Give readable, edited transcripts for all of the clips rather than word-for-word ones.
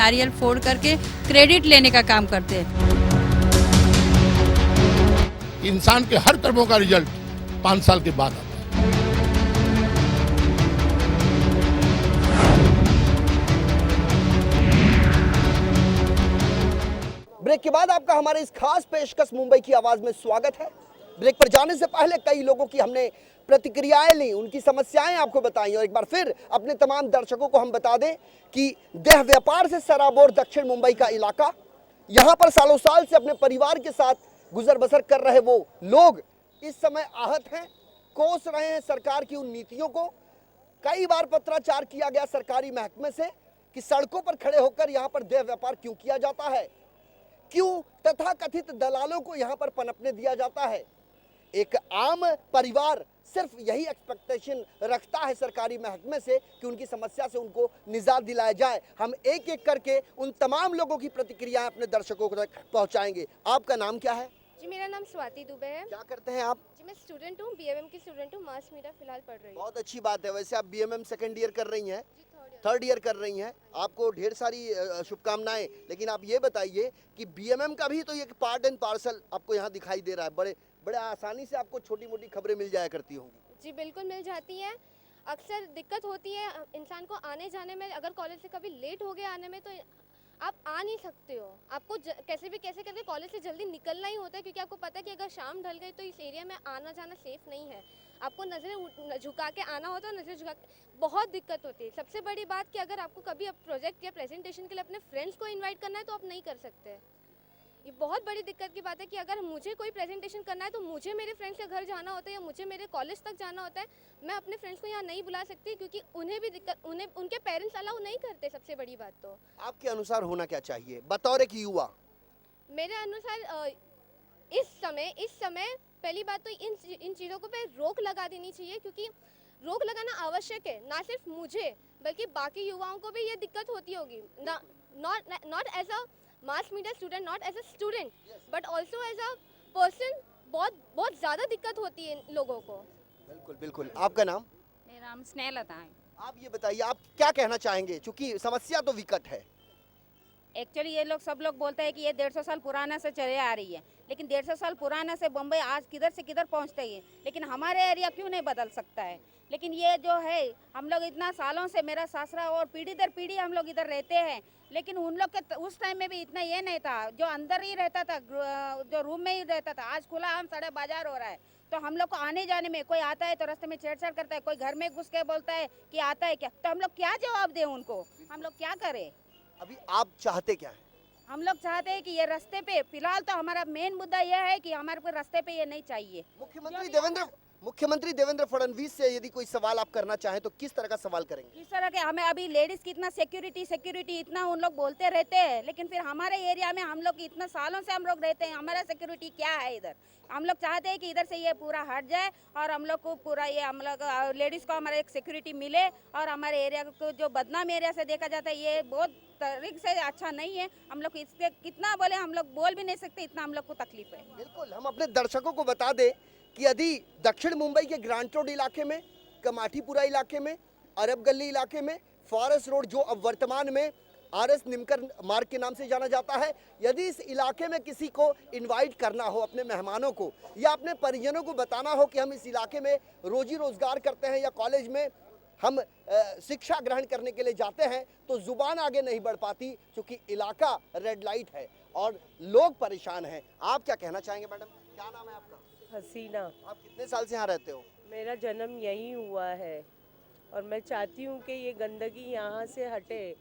नारियल फोड़ करके क्रेडिट लेने का काम करते हैं। इंसान के हर कर्मों का रिजल्ट 5 साल के बाद आता है। ब्रेक के बाद आपका हमारे इस खास पेशकश मुंबई की आवाज में स्वागत है। ब्रेक पर जाने से पहले कई लोगों की हमने प्रतिक्रियाएं ली, उनकी समस्याएं आपको बताई, और एक बार फिर अपने तमाम दर्शकों को हम बता दें कि देह व्यापार से सराबोर दक्षिण मुंबई का इलाका, यहां पर सालों साल से अपने परिवार के साथ गुजर बसर कर रहे वो लोग इस समय आहत हैं, कोस रहे हैं सरकार की उन नीतियों को। कई बार पत्राचार किया गया सरकारी महकमे से कि सड़कों पर खड़े होकर यहां पर देह व्यापार क्यों किया जाता है, क्यों तथाकथित दलालों को यहां पर पनपने दिया जाता है। एक आम परिवार सिर्फ यही एक्सपेक्टेशन रखता है सरकारी महकमे से कि उनकी समस्या से उनको निजात दिलाया जाए। हम एक एक करके उन तमाम लोगों की प्रतिक्रियाएं अपने दर्शकों तक पहुंचाएंगे। आपका नाम क्या है? जी, मेरा नाम स्वाति दुबे है। क्या करते हैं आप? जी, मैं स्टूडेंट हूँ, बीएमएम की स्टूडेंट हूँ, मास मीडिया फिलहाल पढ़ रही हूँ। बहुत अच्छी बात है। वैसे आप बीएमएम सेकेंड ईयर कर रही हैं, जी, थर्ड ईयर कर रही हैं, आपको ढेर सारी शुभकामनाएं। लेकिन आप ये बताइए कि बीएमएम का भी तो एक पार्ट एंड पार्सल आपको यहाँ दिखाई दे रहा है। बड़े बड़े आसानी से आपको छोटी मोटी खबरें मिल जाया करती होंगी। जी बिल्कुल मिल जाती है। अक्सर दिक्कत होती है इंसान को आने जाने में। अगर कॉलेज से कभी लेट हो गया आने में तो आप आ नहीं सकते हो। आपको कैसे भी कैसे करके कॉलेज से जल्दी निकलना ही होता है, क्योंकि आपको पता है कि अगर शाम ढल गई तो इस एरिया में आना जाना सेफ नहीं है। आपको नज़रें झुका के आना होता है, नज़रें झुका के बहुत दिक्कत होती है। सबसे बड़ी बात कि अगर आपको कभी प्रोजेक्ट या प्रेजेंटेशन के लिए अपने फ्रेंड्स को इन्वाइट करना है तो आप नहीं कर सकते। ये बहुत बड़ी दिक्कत की बात है कि अगर मुझे कोई प्रेजेंटेशन करना है तो मुझे मेरे फ्रेंड्स के घर जाना होता है या मुझे मेरे कॉलेज तक जाना होता है। मैं अपने फ्रेंड्स को यहाँ नहीं बुला सकती क्योंकि उन्हें भी दिक्कत, उन्हें उनके पेरेंट्स अलाउ नहीं करते। सबसे बड़ी बात तो आपके अनुसार होना क्या चाहिए बतौर एक युवा? मेरे अनुसार इस समय पहली बात तो इन चीज़ों को पे रोक लगा देनी चाहिए, क्योंकि रोक लगाना आवश्यक है। ना सिर्फ मुझे बल्कि बाकी युवाओं को भी ये दिक्कत होती होगी। Not as a mass media student, not as a student but also as a person बहुत ज़्यादा दिक्कत होती है इन लोगों को। बिल्कुल बिल्कुल। आपका नाम? मेरा नाम स्नेहलता है। आप ये बताइए, आप क्या कहना चाहेंगे, क्योंकि समस्या तो विकट है। एक्चुअली ये लोग सब लोग बोलते हैं कि ये 150 साल पुराना से चले आ रही है, लेकिन 150 साल पुराना से बम्बई आज किधर से किधर पहुंचते हैं, लेकिन हमारे एरिया क्यों नहीं बदल सकता है। लेकिन ये जो है हम लोग इतना सालों से, मेरा सासरा और पीढ़ी दर पीढ़ी हम लोग इधर रहते हैं, लेकिन उन लोग के उस टाइम में भी इतना ये नहीं था। जो अंदर ही रहता था, जो रूम में ही रहता था, आज खुला आम सड़ा बाजार हो रहा है। तो हम लोग को आने जाने में कोई आता है तो रास्ते में छेड़छाड़ करता है, कोई घर में घुस के बोलता है कि आता है क्या, तो हम लोग क्या जवाब दें उनको, हम लोग क्या करें। अभी आप चाहते क्या हैं? हम लोग चाहते हैं कि ये रास्ते पे, फिलहाल तो हमारा मेन मुद्दा यह है कि हमारे को रास्ते पे ये नहीं चाहिए। मुख्यमंत्री देवेंद्र फडणवीस से यदि कोई सवाल आप करना चाहें तो किस तरह का सवाल करेंगे? किस तरह के, हमें अभी लेडीज की इतना सिक्योरिटी इतना उन लोग बोलते रहते हैं, लेकिन फिर हमारे एरिया में हम लोग इतना सालों से हम लोग रहते हैं, हमारा सिक्योरिटी क्या है इधर। हम लोग चाहते हैं कि इधर से ये पूरा हट जाए और हम लोग को पूरा ये, हम लोग लेडीज को हमारा एक सिक्योरिटी मिले, और हमारे एरिया को जो बदनाम एरिया से देखा जाता है ये बहुत तरीके से अच्छा नहीं है। हम लोग इससे कितना बोले, हम लोग बोल भी नहीं सकते, इतना हम लोग को तकलीफ है। बिल्कुल। हम अपने दर्शकों को बता दें कि यदि दक्षिण मुंबई के ग्रांट रोड इलाके में, कमाठीपुरा इलाके में, अरब गली इलाके में, फॉरेस्ट रोड जो अब वर्तमान में आरएस निमकर मार्ग के नाम से जाना जाता है, यदि इस इलाके में किसी को इनवाइट करना हो, अपने मेहमानों को या अपने परिजनों को बताना हो कि हम इस इलाके में रोजी रोजगार करते हैं या कॉलेज में हम शिक्षा ग्रहण करने के लिए जाते हैं, तो जुबान आगे नहीं बढ़ पाती, क्योंकि इलाका रेड लाइट है और लोग परेशान हैं। आप क्या कहना चाहेंगे मैडम? क्या नाम है आपका? हसीना। आप कितने साल से यहाँ रहते हो? मेरा जन्म यहीं हुआ है और मैं चाहती हूँ कि ये गंदगी यहाँ से हटे।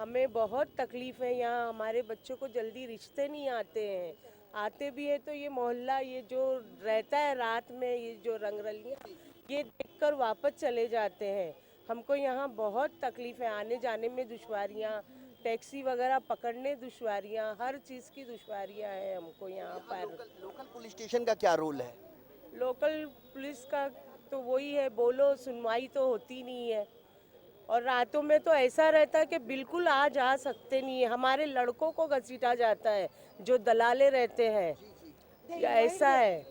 हमें बहुत तकलीफ़ है यहाँ, हमारे बच्चों को जल्दी रिश्ते नहीं आते हैं, आते भी है तो ये मोहल्ला, ये जो रहता है रात में, ये जो रंगरलियाँ, ये देखकर वापस चले जाते हैं। हमको यहाँ बहुत तकलीफ़ है, आने जाने में दुश्वारियाँ, टैक्सी वगैरह पकड़ने दुश्वारियाँ, हर चीज़ की दुश्वारियाँ हैं हमको यहाँ पर। लोकल पुलिस स्टेशन का क्या रोल है? लोकल पुलिस का तो वही है, बोलो सुनवाई तो होती नहीं है, और रातों में तो ऐसा रहता है कि बिल्कुल आ जा सकते नहीं है। हमारे लड़कों को घसीटा जाता है जो दलाले रहते हैं, या ऐसा है।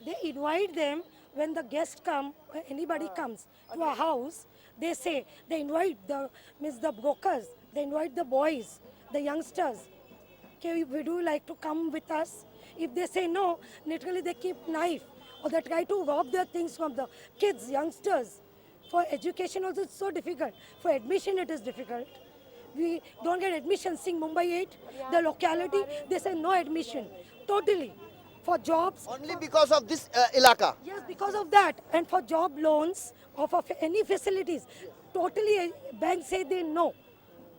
They invite them when the guest come, when anybody comes to a house, they say, they invite the brokers, they invite the boys, the youngsters. Okay, would you like to come with us? If they say no, literally they keep knife or they try to rob their things from the kids, youngsters. For education also it's so difficult. For admission it is difficult. We don't get admission. Seeing Mumbai 8, the locality, they say no admission. Totally. For jobs. Only because of this ilaka. Yes, because of that. And for job loans or for any facilities, totally banks say they no.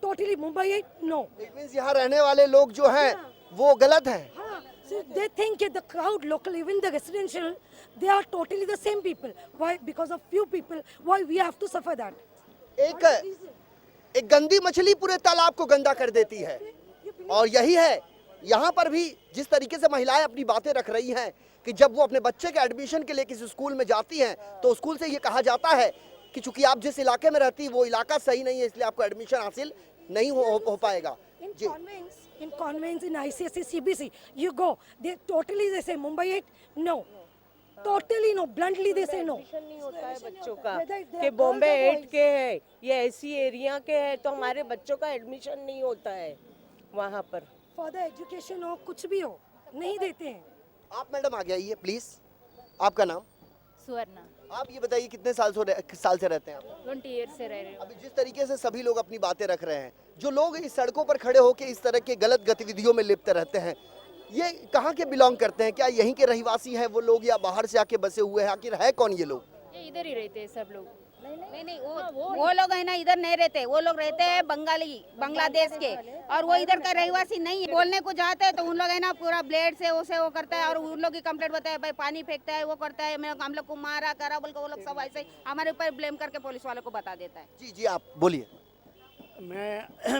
Totally Mumbai 8, no. It means यहाँ रहने वाले लोग जो हैं वो गलत हैं. हाँ, so they think that the crowd, local, even the residential, they are totally the same people. Why? Because of few people. Why we have to suffer that? एक गंदी मछली पूरे तालाब को गंदा कर देती है. और यही है यहाँ पर भी जिस तरीके से महिलाएं अपनी बातें रख रही हैं कि जब वो अपने बच्चे के एडमिशन के लिए किसी स्कूल में जाती हैं तो स्कूल से ये कहा जाता है कि चूंकि आप जिस इलाके में रहती वो इलाका सही नहीं है इसलिए आपको एडमिशन हासिल नहीं हो पाएगा. In convents, in ICSE, CBC, you go. They totally they say Mumbai 8, no. Totally no. Bluntly they say no. Admission नहीं होता है बच्चों का Whether they कि are बॉम्बे girls or 8 के है ये ऐसी एरिया के है तो हमारे बच्चों का एडमिशन नहीं होता है वहाँ पर. For the education हो कुछ भी हो नहीं देते हैं. आप मैडम आगे आइए प्लीज. आपका नाम? सुवर्णा. आप ये बताइए कितने साल से रहते हैं आप? 20 ईयर से रह रहे हो. अभी जिस तरीके से सभी लोग अपनी बातें रख रहे हैं, जो लोग इस सड़कों पर खड़े होकर इस तरह के गलत गतिविधियों में लिप्त रहते हैं, ये कहाँ के बिलोंग करते हैं? क्या यहीं के रहवासी हैं वो लोग या बाहर से आके बसे हुए हैं? आखिर है कौन ये लोग? ये इधर ही रहते हैं सब लोग. नहीं वो लोग है ना इधर नहीं रहते. वो लोग रहते हैं बांग्लादेश के और वो इधर का रहवासी नहीं है. बोलने को जाते हैं तो उन लोग है ना पूरा ब्लेड से उसे वो करता है और उन लोग की कंप्लेंट बताया भाई पानी फेंकता है वो करता है हम लोग को मारा करा बोल के वो लोग सब ऐसे ही हमारे ऊपर ब्लेम करके पुलिस वालों को बता देता है. जी आप बोलिए.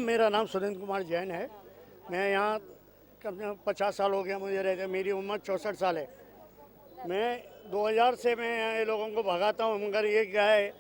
मेरा नाम सुरेंद्र कुमार जैन है. मैं यहाँ कम से कम 50 साल हो गया मुझे रहते. मेरी उम्र 64 साल है. मैं 2000 से मैं ये लोगों को भगाता हूँ मगर ये क्या है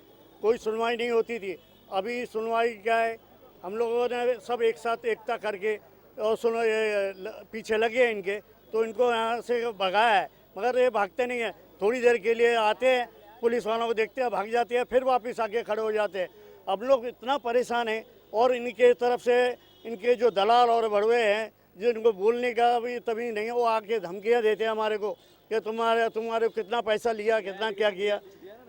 कोई सुनवाई नहीं होती थी. अभी सुनवाई क्या है हम लोगों ने सब एक साथ एकता करके और सुनो ये पीछे लगे हैं इनके तो इनको यहाँ से भगाया है मगर ये भागते नहीं हैं. थोड़ी देर के लिए आते हैं पुलिस वालों को देखते हैं भाग जाते हैं फिर वापस आके खड़े हो जाते हैं. अब लोग इतना परेशान हैं और इनके तरफ से इनके जो दलाल और बड़वे हैं जिनको बोलने का भी तभी नहीं है वो आके धमकियाँ देते हैं हमारे को कि तुम्हारे कितना पैसा लिया कितना क्या किया.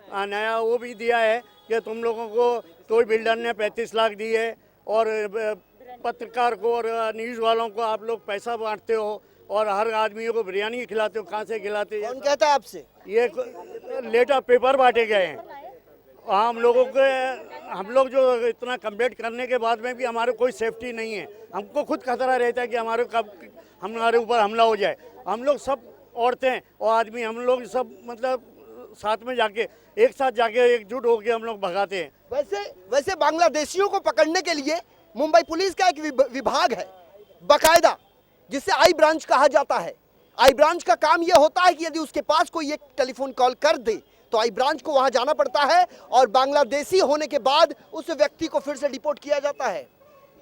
नया वो भी दिया है कि तुम लोगों को कोई बिल्डर ने 35 लाख दिए और पत्रकार को और न्यूज़ वालों को आप लोग पैसा बांटते हो और हर आदमी को बिरयानी खिलाते हो. कहाँ से खिलाते हो? कौन कहता है आपसे? ये लेटर पेपर बांटे गए हैं. हम लोग जो इतना कंप्लेंट करने के बाद में भी हमारे कोई सेफ्टी नहीं है. हमको खुद खतरा रहता है कि हमारे ऊपर हमला हो जाए. हम लोग सब औरतें और आदमी हम लोग सब मतलब साथ में जाके एक साथ जाके एकजुट होकर हम लोग भगाते हैं. वैसे बांग्लादेशियों को पकड़ने के लिए मुंबई पुलिस का एक विभाग है बाकायदा जिसे आई ब्रांच कहा जाता है. आई ब्रांच का काम यह होता है कि यदि उसके पास कोई एक टेलीफोन कॉल कर दे तो आई ब्रांच को वहां जाना पड़ता है और बांग्लादेशी होने के बाद उस व्यक्ति को फिर से डिपोर्ट किया जाता है.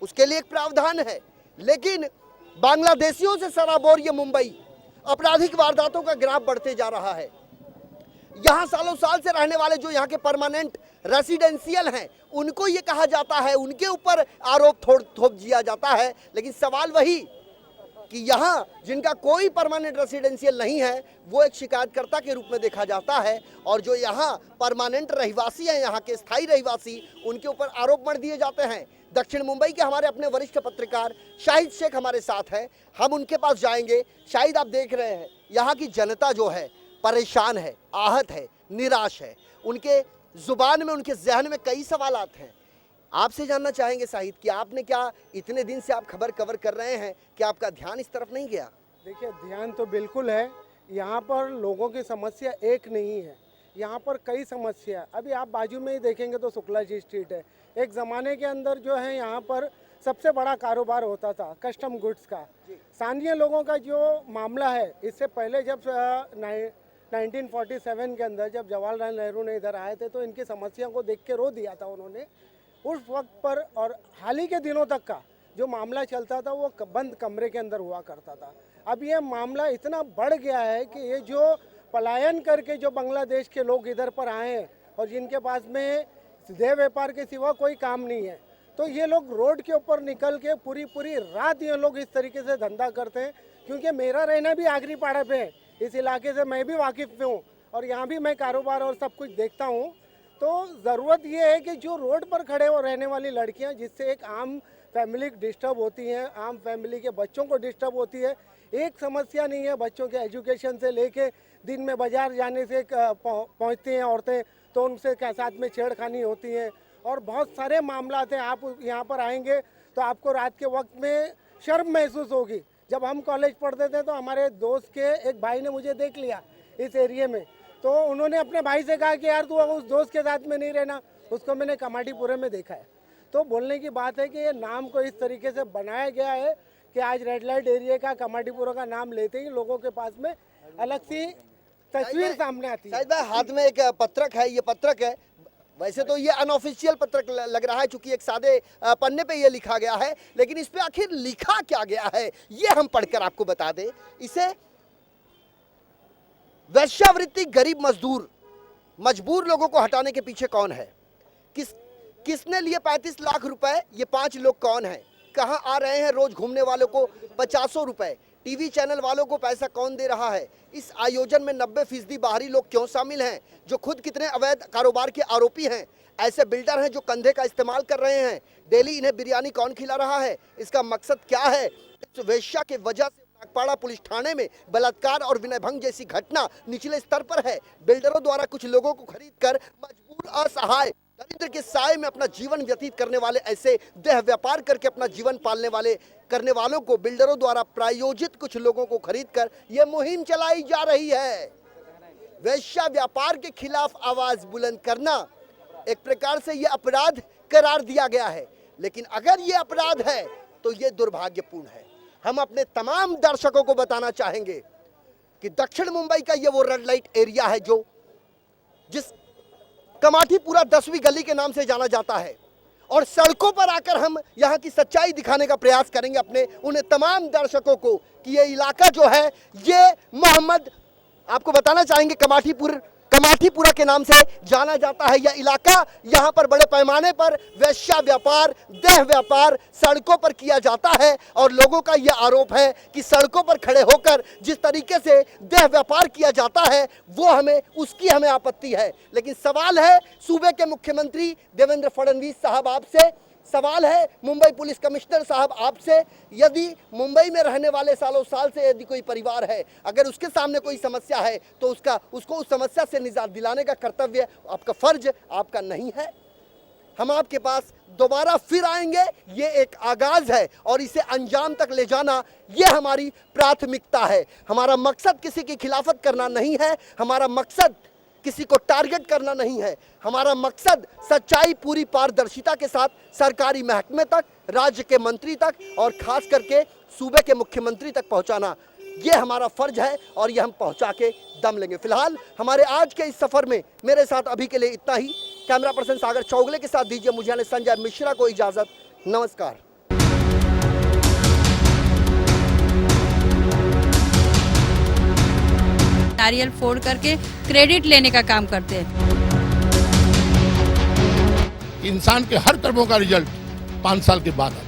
उसके लिए एक प्रावधान है. लेकिन बांग्लादेशियों से सराबोर ये मुंबई आपराधिक वारदातों का ग्राफ बढ़ते जा रहा है. यहाँ सालों साल से रहने वाले जो यहाँ के परमानेंट रेसिडेंशियल हैं उनको ये कहा जाता है उनके ऊपर आरोप थोप दिया जाता है. लेकिन सवाल वही कि यहाँ जिनका कोई परमानेंट रेसिडेंशियल नहीं है वो एक शिकायतकर्ता के रूप में देखा जाता है और जो यहाँ परमानेंट रहवासी हैं यहाँ के स्थायी रहवासी उनके ऊपर आरोप मढ़ दिए जाते हैं. दक्षिण मुंबई के हमारे अपने वरिष्ठ पत्रकार शाहिद शेख हमारे साथ हैं. हम उनके पास जाएंगे. शाहिद आप देख रहे हैं यहाँ की जनता जो है परेशान है, आहत है, निराश है. उनके जुबान में उनके जहन में कई सवालात हैं. आपसे जानना चाहेंगे शाहिद कि आपने क्या इतने दिन से आप खबर कवर कर रहे हैं कि आपका ध्यान इस तरफ नहीं गया? देखिए ध्यान तो बिल्कुल है. यहाँ पर लोगों की समस्या एक नहीं है. यहाँ पर कई समस्या. अभी आप बाजू में ही देखेंगे तो शुक्ला जी स्ट्रीट है. एक ज़माने के अंदर जो है यहाँ पर सबसे बड़ा कारोबार होता था कस्टम गुड्स का. स्थानीय लोगों का जो मामला है इससे पहले जब 1947 के अंदर जब जवाहरलाल नेहरू ने इधर आए थे तो इनकी समस्या को देख के रो दिया था उन्होंने उस वक्त पर. और हाल ही के दिनों तक का जो मामला चलता था वो बंद कमरे के अंदर हुआ करता था. अब ये मामला इतना बढ़ गया है कि ये जो पलायन करके जो बांग्लादेश के लोग इधर पर आए हैं और जिनके पास में देह व्यापार के सिवा कोई काम नहीं है तो ये लोग रोड के ऊपर निकल के पूरी पूरी रात ये लोग इस तरीके से धंधा करते हैं। क्योंकि मेरा रहना भी आगरी पाड़ा पे है, इस इलाके से मैं भी वाकिफ़ हूँ और यहाँ भी मैं कारोबार और सब कुछ देखता हूँ। तो ज़रूरत ये है कि जो रोड पर खड़े हो रहने वाली लड़कियाँ, जिससे एक आम फैमिली डिस्टर्ब होती हैं, आम फैमिली के बच्चों को डिस्टर्ब होती है। एक समस्या नहीं है, बच्चों के एजुकेशन से लेके दिन में बाजार जाने से पहुँचती हैं औरतें तो उनसे साथ में छेड़खानी होती है और बहुत सारे मामला हैं। आप यहाँ पर आएंगे तो आपको रात के वक्त में शर्म महसूस होगी। जब हम कॉलेज पढ़ते थे तो हमारे दोस्त के एक भाई ने मुझे देख लिया इस एरिया में, तो उन्होंने अपने भाई से कहा कि यार तू उस दोस्त के साथ में नहीं रहना। उसको मैंने कमाटीपुरे में देखा है। तो बोलने की बात है कि ये नाम को इस तरीके से बनाया गया है कि आज रेड लाइट एरिया का कमाटीपुरा का नाम लेते ही लोगों के पास में अलग सी तस्वीर सामने आती है। शायद भाई हाथ में एक पत्रक है, ये पत्रक है, वैसे तो ये अनऑफिशियल पत्रक लग रहा है क्योंकि एक सादे पन्ने पे ये लिखा गया है, लेकिन इस पे आखिर लिखा क्या गया है ये हम पढ़कर आपको बता दें। इसे वेश्यावृत्ति, गरीब मजदूर, मजबूर लोगों को हटाने के पीछे कौन है, किसने लिए 35 लाख रुपए, ये 5 लोग कौन हैं, कहां आ रहे हैं रोज घूमने वालों को 50 रुपए, टीवी चैनल वालों को पैसा कौन दे रहा है, इस आयोजन में 90% बाहरी लोग क्यों शामिल हैं, जो खुद कितने अवैध कारोबार के आरोपी हैं, ऐसे बिल्डर हैं जो कंधे का इस्तेमाल कर रहे हैं, डेली इन्हें बिरयानी कौन खिला रहा है, इसका मकसद क्या है। इस वेश्या के वजह से नागपाड़ा पुलिस थाने में बलात्कार और विनय भंग जैसी घटना निचले स्तर पर है। बिल्डरों द्वारा कुछ लोगों को खरीद कर मजबूर, असहाय, दरिद्र के साए में अपना जीवन व्यतीत करने वाले, ऐसे देह व्यापार करके अपना जीवन पालने वाले करने वालों को बिल्डरों द्वारा प्रायोजित कुछ लोगों को खरीद कर यह मुहिम चलाई जा रही है। वेश्या व्यापार के खिलाफ आवाज बुलंद करना एक प्रकार से यह अपराध करार दिया गया है, लेकिन अगर यह अपराध है तो यह दुर्भाग्यपूर्ण है। हम अपने तमाम दर्शकों को बताना चाहेंगे कि दक्षिण मुंबई का यह वो रेड लाइट एरिया है जो जिस कमाटीपुरा 10वीं गली के नाम से जाना जाता है, और सड़कों पर आकर हम यहाँ की सच्चाई दिखाने का प्रयास करेंगे अपने उन्हें तमाम दर्शकों को कि ये इलाका जो है ये मोहम्मद, आपको बताना चाहेंगे कमाटीपुरा के नाम से जाना जाता है। यह इलाका, यहाँ पर बड़े पैमाने पर वेश्या व्यापार, देह व्यापार सड़कों पर किया जाता है और लोगों का यह आरोप है कि सड़कों पर खड़े होकर जिस तरीके से देह व्यापार किया जाता है वो उसकी हमें आपत्ति है। लेकिन सवाल है सूबे के मुख्यमंत्री देवेंद्र फडणवीस साहब आपसे, सवाल है मुंबई पुलिस कमिश्नर साहब आपसे, यदि मुंबई में रहने वाले सालों साल से यदि कोई परिवार है, अगर उसके सामने कोई समस्या है तो उसको उस समस्या से निजात दिलाने का कर्तव्य, आपका फर्ज आपका नहीं है। हम आपके पास दोबारा फिर आएंगे, ये एक आगाज है और इसे अंजाम तक ले जाना ये हमारी प्राथमिकता है। हमारा मकसद किसी की खिलाफत करना नहीं है, हमारा मकसद किसी को टारगेट करना नहीं है, हमारा मकसद सच्चाई पूरी पारदर्शिता के साथ सरकारी महकमे तक, राज्य के मंत्री तक और खास करके सूबे के मुख्यमंत्री तक पहुंचाना, ये हमारा फर्ज है और ये हम पहुंचा के दम लेंगे। फिलहाल हमारे आज के इस सफर में मेरे साथ अभी के लिए इतना ही। कैमरा पर्सन सागर चौगले के साथ दीजिए मुझे यानी संजय मिश्रा को इजाजत। नमस्कार। नारियल फोड़ करके क्रेडिट लेने का काम करते हैं। इंसान के हर कर्मों का रिजल्ट 5 साल के बाद आता है।